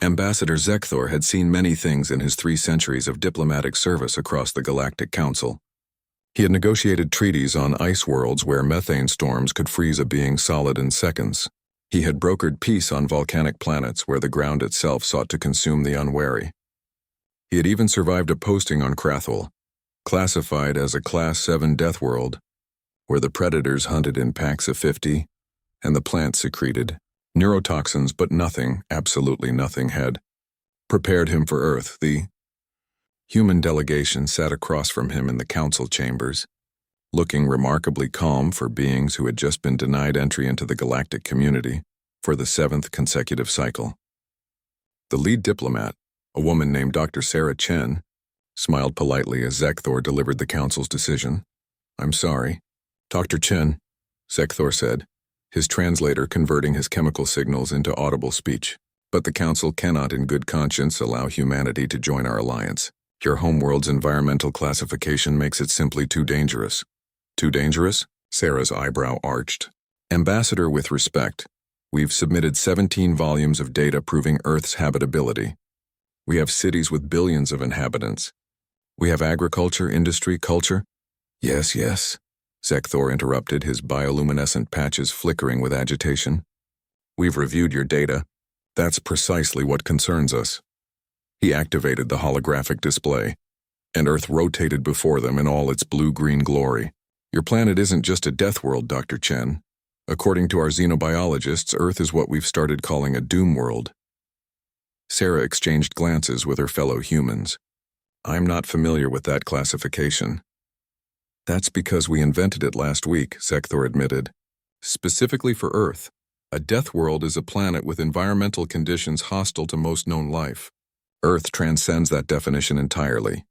Ambassador Zekthor had seen many things in his 3 centuries of diplomatic service across the Galactic Council. He had negotiated treaties on ice worlds where methane storms could freeze a being solid in seconds. He had brokered peace on volcanic planets where the ground itself sought to consume the unwary. He had even survived a posting on Krathul, classified as a Class 7 Deathworld, where the predators hunted in packs of 50 and the plants secreted neurotoxins, but nothing, absolutely nothing, had prepared him for Earth. The human delegation sat across from him in the council chambers, looking remarkably calm for beings who had just been denied entry into the galactic community for the 7th consecutive cycle. The lead diplomat, a woman named Dr. Sarah Chen, smiled politely as Zekthor delivered the council's decision. "I'm sorry, Dr. Chen," Zekthor said, his translator converting his chemical signals into audible speech. "But the council cannot in good conscience allow humanity to join our alliance. Your homeworld's environmental classification makes it simply too dangerous." "Too dangerous?" Sarah's eyebrow arched. "Ambassador, with respect, we've submitted 17 volumes of data proving Earth's habitability. We have cities with billions of inhabitants. We have agriculture, industry, culture." Yes, Zekthor interrupted, his bioluminescent patches flickering with agitation. "We've reviewed your data. That's precisely what concerns us." He activated the holographic display, and Earth rotated before them in all its blue-green glory. "Your planet isn't just a death world, Dr. Chen. According to our xenobiologists, Earth is what we've started calling a Doomworld." Sarah exchanged glances with her fellow humans. "I'm not familiar with that classification." "That's because we invented it last week," Zekthor admitted. "Specifically for Earth, a death world is a planet with environmental conditions hostile to most known life. Earth transcends that definition entirely."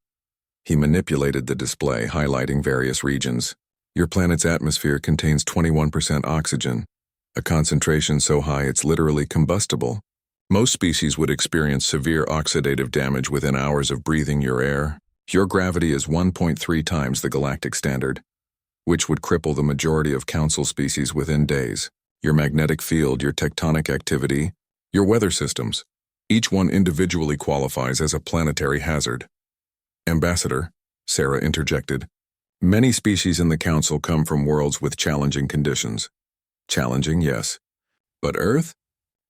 He manipulated the display, highlighting various regions. "Your planet's atmosphere contains 21% oxygen, a concentration so high it's literally combustible. Most species would experience severe oxidative damage within hours of breathing your air. Your gravity is 1.3 times the galactic standard, which would cripple the majority of council species within days. Your magnetic field, your tectonic activity, your weather systems, each one individually qualifies as a planetary hazard." "Ambassador," Sarah interjected, "many species in the council come from worlds with challenging conditions." "Challenging, yes. But Earth?"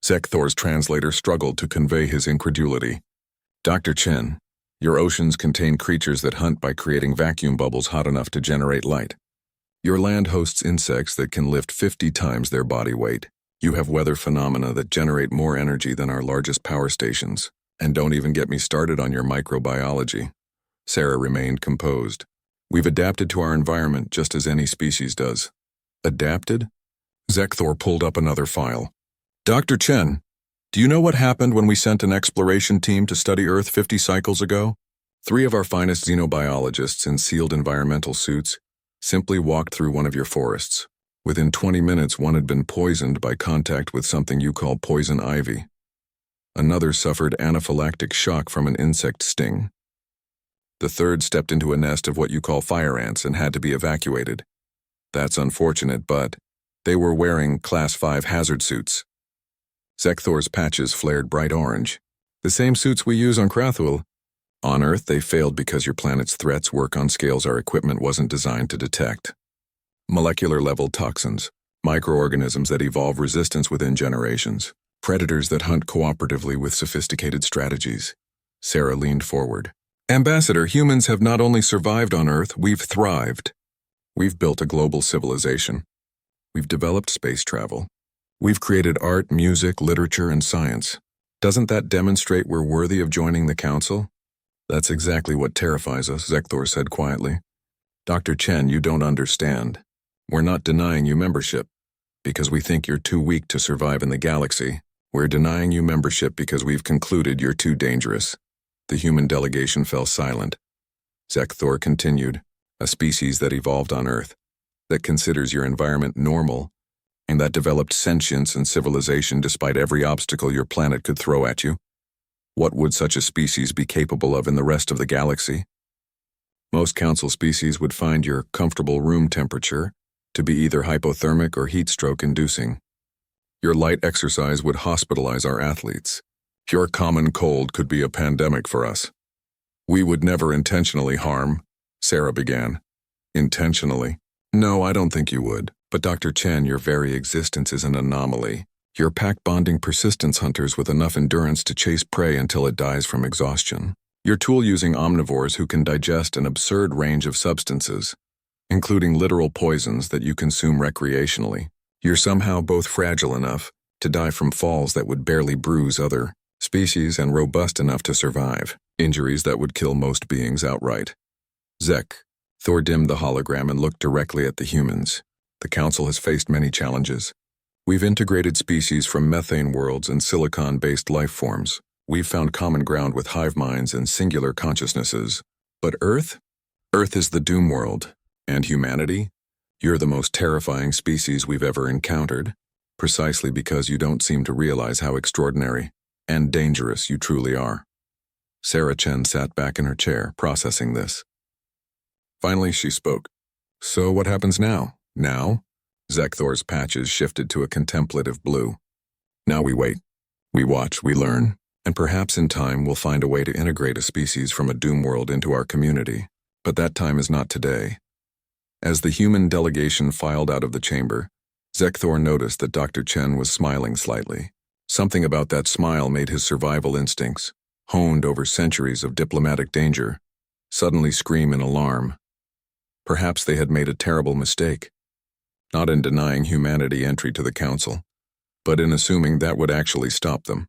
Zekthor's translator struggled to convey his incredulity. "Dr. Chen, your oceans contain creatures that hunt by creating vacuum bubbles hot enough to generate light. Your land hosts insects that can lift 50 times their body weight. You have weather phenomena that generate more energy than our largest power stations. And don't even get me started on your microbiology." Sarah remained composed. "We've adapted to our environment just as any species does." "Adapted?" Zekthor pulled up another file. "Dr. Chen, do you know what happened when we sent an exploration team to study Earth 50 cycles ago? 3 of our finest xenobiologists in sealed environmental suits simply walked through one of your forests. Within 20 minutes, one had been poisoned by contact with something you call poison ivy. Another suffered anaphylactic shock from an insect sting. The third stepped into a nest of what you call fire ants and had to be evacuated. That's unfortunate, but they were wearing Class 5 hazard suits." Zekthor's patches flared bright orange. "The same suits we use on Krathul. On Earth, they failed because your planet's threats work on scales our equipment wasn't designed to detect. Molecular-level toxins, microorganisms that evolve resistance within generations, predators that hunt cooperatively with sophisticated strategies." Sarah leaned forward. "Ambassador, humans have not only survived on Earth, we've thrived. We've built a global civilization. We've developed space travel. We've created art, music, literature, and science. Doesn't that demonstrate we're worthy of joining the council?" "That's exactly what terrifies us," Zekthor said quietly. "Dr. Chen, you don't understand. We're not denying you membership because we think you're too weak to survive in the galaxy. We're denying you membership because we've concluded you're too dangerous." The human delegation fell silent. Zekthor continued, "A species that evolved on Earth, that considers your environment normal, and that developed sentience and civilization despite every obstacle your planet could throw at you. What would such a species be capable of in the rest of the galaxy? Most council species would find your comfortable room temperature to be either hypothermic or heat stroke inducing. Your light exercise would hospitalize our athletes. Your common cold could be a pandemic for us. We would never intentionally harm, Sarah began. Intentionally? No, I don't think you would. But Dr. Chen, your very existence is an anomaly. You're pack-bonding persistence hunters with enough endurance to chase prey until it dies from exhaustion. You're tool-using omnivores who can digest an absurd range of substances, including literal poisons that you consume recreationally. You're somehow both fragile enough to die from falls that would barely bruise other species and robust enough to survive injuries that would kill most beings outright. Zek. Thor dimmed the hologram and looked directly at the humans. The Council has faced many challenges. We've integrated species from methane worlds and silicon-based life forms. We've found common ground with hive minds and singular consciousnesses. But Earth? Earth is the Doomworld. And humanity? You're the most terrifying species we've ever encountered, precisely because you don't seem to realize how extraordinary and dangerous you truly are. Sarah Chen sat back in her chair, processing this. Finally, she spoke. So what happens now? Now? Zekthor's patches shifted to a contemplative blue. Now we wait. We watch, we learn, and perhaps in time we'll find a way to integrate a species from a Doomworld into our community. But that time is not today. As the human delegation filed out of the chamber, Zekthor noticed that Dr. Chen was smiling slightly. Something about that smile made his survival instincts, honed over centuries of diplomatic danger, suddenly scream in alarm. Perhaps they had made a terrible mistake, not in denying humanity entry to the Council, but in assuming that would actually stop them.